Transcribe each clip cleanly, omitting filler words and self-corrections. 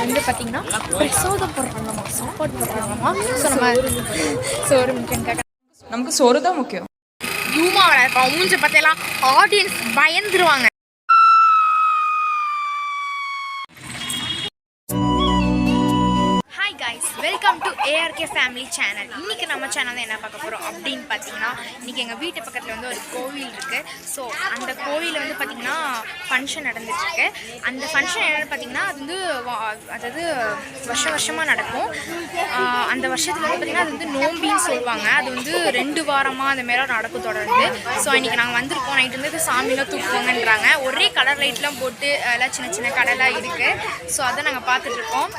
வந்து பார்த்தீங்கன்னா பிரசாதம் போடுறாங்கம்மா, சாப்பாடு போடுறாங்கம்மா. ஸோ நம்ம சோறு முக்கியம், நமக்கு சோறு தான் முக்கியம். யூமாவில் இருப்போம் மூஞ்ச பார்த்தெல்லாம் ஆடியன்ஸ் பயந்துருவாங்க. Welcome to ARK family channel. இன்றைக்கி நம்ம சேனலில் என்ன பார்க்க போகிறோம் அப்படின்னு பார்த்தீங்கன்னா, இன்றைக்கி எங்கள் வீட்டு பக்கத்தில் வந்து ஒரு கோவில் இருக்குது. ஸோ அந்த கோவிலில் வந்து பார்த்திங்கன்னா ஃபங்க்ஷன் நடந்துட்டுருக்கு. அந்த ஃபங்க்ஷன் என்னென்னு பார்த்திங்கன்னா அது வந்து அதாவது வருஷமாக நடக்கும். அந்த வருஷத்தில் வந்து பார்த்திங்கன்னா அது வந்து நோம்பின்னு சொல்லுவாங்க. அது வந்து 2 வாரமாக அந்த மாரி நடக்கும் தொடர்ந்து. ஸோ இன்றைக்கி நாங்கள் வந்திருக்கோம். நைட்டு வந்து சாமியெலாம் தூக்குவாங்கன்றாங்க. ஒரே கலர் லைட்லாம் போட்டு எல்லாம் சின்ன சின்ன கடைலாம் இருக்குது. ஸோ அதை நாங்கள் பார்த்துட்ருக்கோம்.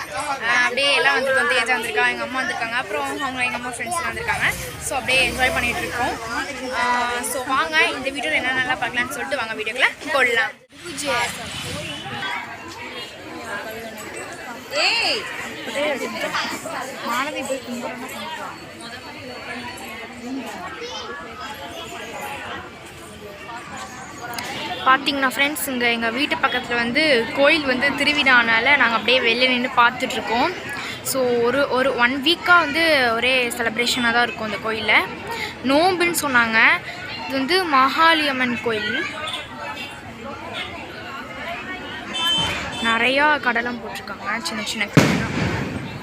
அப்படியே எல்லாம் வந்துருக்கோம். தேஜா வந்திருக்காங்க, எங்கள் அம்மா வந்திருக்காங்க, அப்புறம் அவங்க எங்கள் அம்மா ஃப்ரெண்ட்ஸ்லாம் வந்திருக்காங்க. ஸோ அப்படியே என்ஜாய் பண்ணிகிட்டு இருக்கோம். ஸோ வாங்க இந்த வீடியோவில் என்ன நல்லா பார்க்கலான்னு சொல்லிட்டு வாங்க வீடியோக்குள்ள கொள்ளலாம். மானதை போய் பார்த்தீங்கன்னா ஃப்ரெண்ட்ஸ், இங்கே எங்கள் வீட்டு பக்கத்தில் வந்து கோயில் வந்து திருவிழானால நாங்கள் அப்படியே வெளியே நின்று பார்த்துட்ருக்கோம். ஸோ ஒரு 1 வீக்காக வந்து ஒரே செலிப்ரேஷனாக தான் இருக்கும் இந்த கோயிலில். நோம்புன்னு சொன்னாங்க. இது வந்து மகாளியம்மன் கோயில். நிறையா கடைலாம் போட்டிருக்காங்க, சின்ன சின்ன கடைலாம்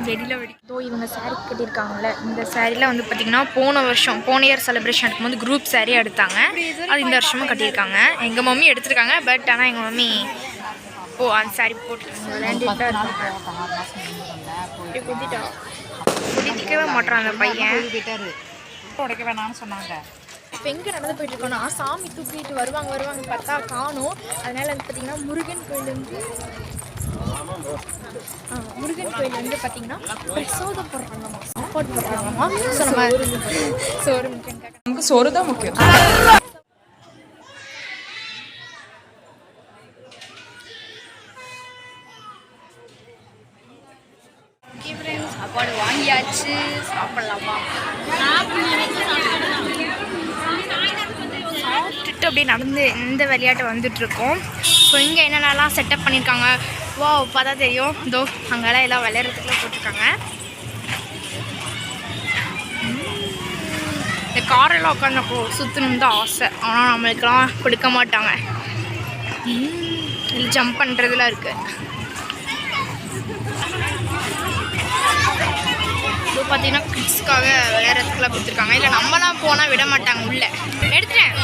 வெடியில் வெடித்தோ. இவங்க சாரீ கட்டியிருக்காங்கல்ல, இந்த சாரீலாம் வந்து பார்த்திங்கன்னா போன இயர் செலிப்ரேஷன் எடுக்கும்போது குரூப் சாரீ எடுத்தாங்க. அது இந்த வருஷமும் கட்டியிருக்காங்க. எங்கள் மம்மி எடுத்திருக்காங்க. பட் ஆனால் எங்கள் மம்மி அந்த சாரீ போட்டுருக்காங்க, விளையாண்டுட்டு இருக்காங்க. குடிக்கவே மாட்டான் அந்த பையன். உடைக்க வேணாம்னு சொன்னாங்க. இப்போ எங்கே நடந்து போயிட்டு இருக்கோம்னா, சாமி தூக்கிட்டு வருவாங்க பார்த்தா காணும். அதனால வந்து பார்த்திங்கன்னா முருகன் கோயில் வந்து பார்த்திங்கன்னா பிரசாதம் போடுறாங்கம்மா, சாப்பாடு போடுறாங்கம்மா. ஸோ நம்ம சோறு முக்கியம், நமக்கு சோறு தான் முக்கியம். சாப்பாடு வாங்கியாச்சு, சாப்பிடலாமா? சாப்பிட்டுட்டு அப்படியே நடந்து இந்த விளையாட்டை வந்துட்டுருக்கோம். ஸோ இங்கே என்னென்னலாம் செட்டப் பண்ணியிருக்காங்க வா பார்த்தா தெரியும். இதோ அங்கெல்லாம் எல்லாம் விளையாடுறதுக்குலாம் போட்டிருக்காங்க. இந்த காரெல்லாம் உட்காந்து சுற்றணுன்னு தான் ஆசை. ஆனால் நம்மளுக்கெல்லாம் கொடுக்க மாட்டாங்க. இதில் ஜம்ப் பண்ணுறதுலாம் இருக்குது. இப்போ பார்த்தீங்கன்னா கிட்ஸ்க்காக விளையாடுறதுக்குலாம் கொடுத்துருக்காங்க. இல்லை நம்மலாம் போனால் விட மாட்டாங்க. உள்ளே எடுத்துட்டேன்.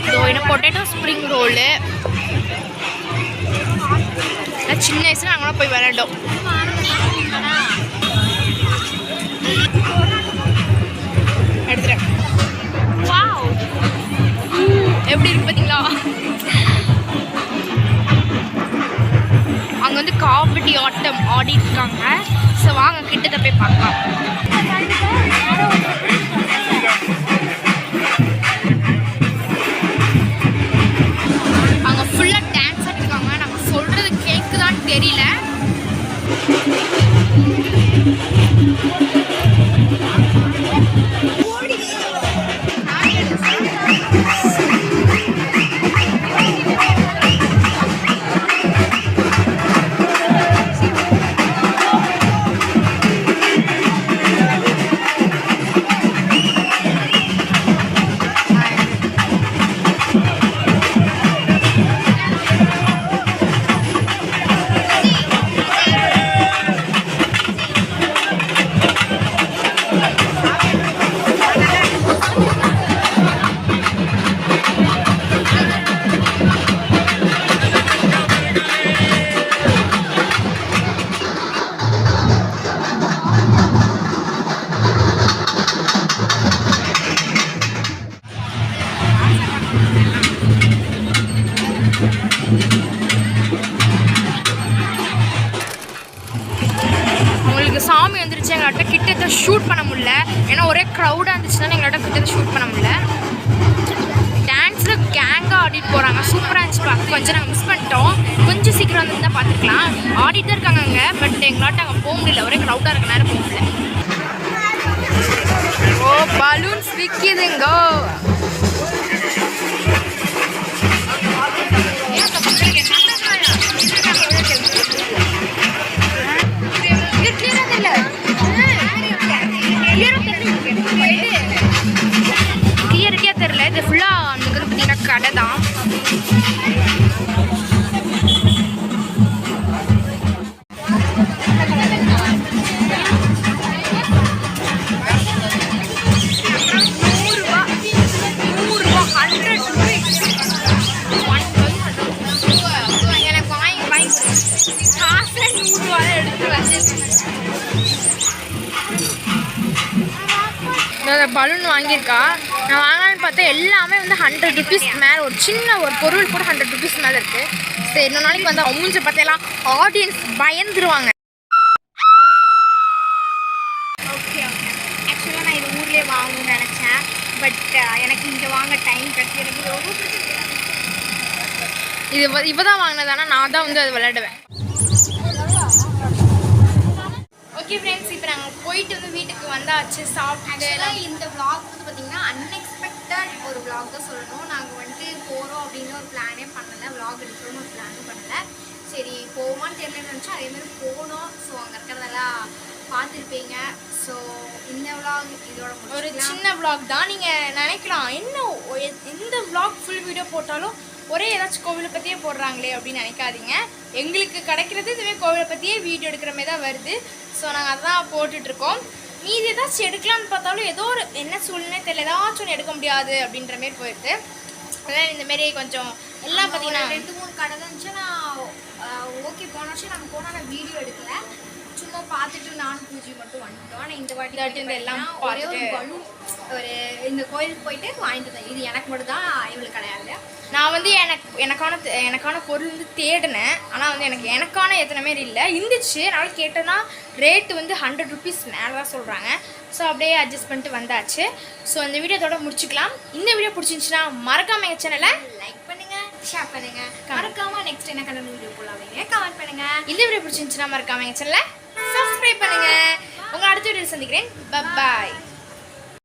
இதோ என்ன பொட்டேட்டோ ஸ்ப்ரிங் ரோலு. சின்ன வயசுல நாங்களாம் போய் விளையாண்டோம். எடுத்துட்டேன். வாவ், எப்படி இருக்கு பார்த்தீங்களா? அங்கே வந்து காவடி ஆட்டம் ஆடிட்டு இருக்காங்க. ஸோ வாங்க கிட்டத்தை போய் பார்க்கலாம். அங்கே ஃபுல்லாக டான்ஸ் ஆடிருக்காங்க. நாங்கள் சொல்கிறது கேட்குதான்னு தெரியல. அவங்களுக்கு சாமி வந்துருச்சு. எங்கள்கிட்ட கிட்டத்தை ஷூட் பண்ண முடியல. ஏன்னா ஒரே க்ரௌடாக இருந்துச்சுன்னா எங்கள்கிட்ட கிட்டத்தை ஷூட் பண்ண முடியல. டான்ஸில் கேங்காக ஆடிட்டு போகிறாங்க. சூப்பராக இருந்துச்சு. கொஞ்சம் நாங்கள் மிஸ் பண்ணிட்டோம். கொஞ்சம் சீக்கிரம் வந்து தான் பார்த்துருக்கலாம். ஆடிட்டு தான் இருக்காங்க அங்கே. பட் எங்களாட்ட அங்கே போக முடியல. ஒரே க்ரௌடாக இருக்க நேரம் போக முடியல. ஓ பலூன்ஸ் விற்கிதுங்கோ. வர எடுத்து வச்சிருக்கேன். பலூன் வாங்கியிருக்கா. நான் வாங்கலான்னு பார்த்தா எல்லாமே வந்து 100 ருபீஸ் மேலே. ஒரு சின்ன ஒரு பொருள் கூட 100 ருபீஸ் மேலே இருக்குது. சரி இன்னொரு நாளைக்கு வந்து மூஞ்ச பார்த்தெல்லாம் ஆடியன்ஸ் பயந்துருவாங்க. ஓகே ஓகே, ஆக்சுவலாக நான் இது ஊர்லேயே வாங்கணும்னு நினச்சேன். பட் எனக்கு இங்கே வாங்க டைம் கிடைச்சி எனக்கு ரொம்ப பிடிச்சிருக்கு. இவ தான் வாங்கினதானா நான் தான் வந்து அது விளையாடுவேன். ஓகே ஃப்ரெண்ட்ஸ், இப்போ நாங்கள் போயிட்டு வந்து வீட்டுக்கு வந்தாச்சு, சாப்பிட்டு. இந்த vlog வந்து பார்த்திங்கன்னா அன்எக்ஸ்பெக்டட் ஒரு vlog தான் சொல்லணும். நாங்கள் வந்துட்டு போகிறோம் அப்படின்னு ஒரு பிளானே பண்ணலை, vlog எடுக்கிறோன்னு ஒரு பிளானும் பண்ணலை. சரி போவோமான்னு தெரியலன்னு நினச்சோம், அதேமாதிரி போனோம். ஸோ அங்கே இருக்கிறதெல்லாம் பார்த்துருப்பீங்க. ஸோ இந்த vlog இதோட ஒரு சின்ன vlog தான். நீங்கள் நினைக்கலாம் இன்னும் எந்த vlog ஃபுல் வீடியோ போட்டாலும் ஒரே ஏதாச்சும் கோவிலை பற்றியே போடுறாங்களே அப்படின்னு நினைக்காதீங்க. எங்களுக்கு கிடைக்கிறது இதுமாதிரி கோவிலை பற்றியே வீடியோ எடுக்கிற மாதிரி தான் வருது. ஸோ நாங்கள் அதான் போட்டுட்ருக்கோம். மீதி ஏதாச்சும் எடுக்கலான்னு பார்த்தாலும் ஏதோ ஒரு என்ன சூழ்நிலை தெரியல, ஏதாச்சும் ஒன்று எடுக்க முடியாது அப்படின்ற மாரி போயிடுது. அதான் இந்தமாரி கொஞ்சம் எல்லாம் பார்த்தீங்கன்னா 2-3 கடை தான் இருந்துச்சு. நான் ஓகே போன வருஷம் நாங்கள் போனால் நான் வீடியோ எடுக்கலை, சும்மா பார்த்துட்டு நானும் பூஜை மட்டும் வந்துட்டோம். ஆனால் இந்த வாட்டி இந்த எல்லாம் ஒரே ஒரு பலூன் ஒரு இந்த கோயிலுக்கு போயிட்டு வாங்கிட்டு தான். இது எனக்கு மட்டும் தான், இவளுக்கு கிடையாது. நான் வந்து எனக்கான பொருள் வந்து தேடினேன். ஆனால் வந்து எனக்கான எத்தனை மாரி இல்லை இருந்துச்சு. அதனால் கேட்டேன்னா ரேட்டு வந்து 100 ருபீஸ் மேலே தான் சொல்கிறாங்க. ஸோ அப்படியே அட்ஜஸ்ட் பண்ணிட்டு வந்தாச்சு. ஸோ இந்த வீடியோத்தோட முடிச்சுக்கலாம். இந்த வீடியோ பிடிச்சிருந்துச்சுன்னா மறக்காமல் எங்கள் சேனலை லைக் பண்ணுங்கள், ஷேர் பண்ணுங்கள். மறக்காமல் நெக்ஸ்ட் என்ன கலர் வீடியோ போடலாமே கமெண்ட் பண்ணுங்கள். இந்த வீடியோ பிடிச்சிருந்துச்சுன்னா மறக்காமல் எங்கள் சேனலை சப்ஸ்கிரைப் பண்ணுங்கள். உங்கள் அடுத்த வீடியோ சந்திக்கிறேன். பாய்.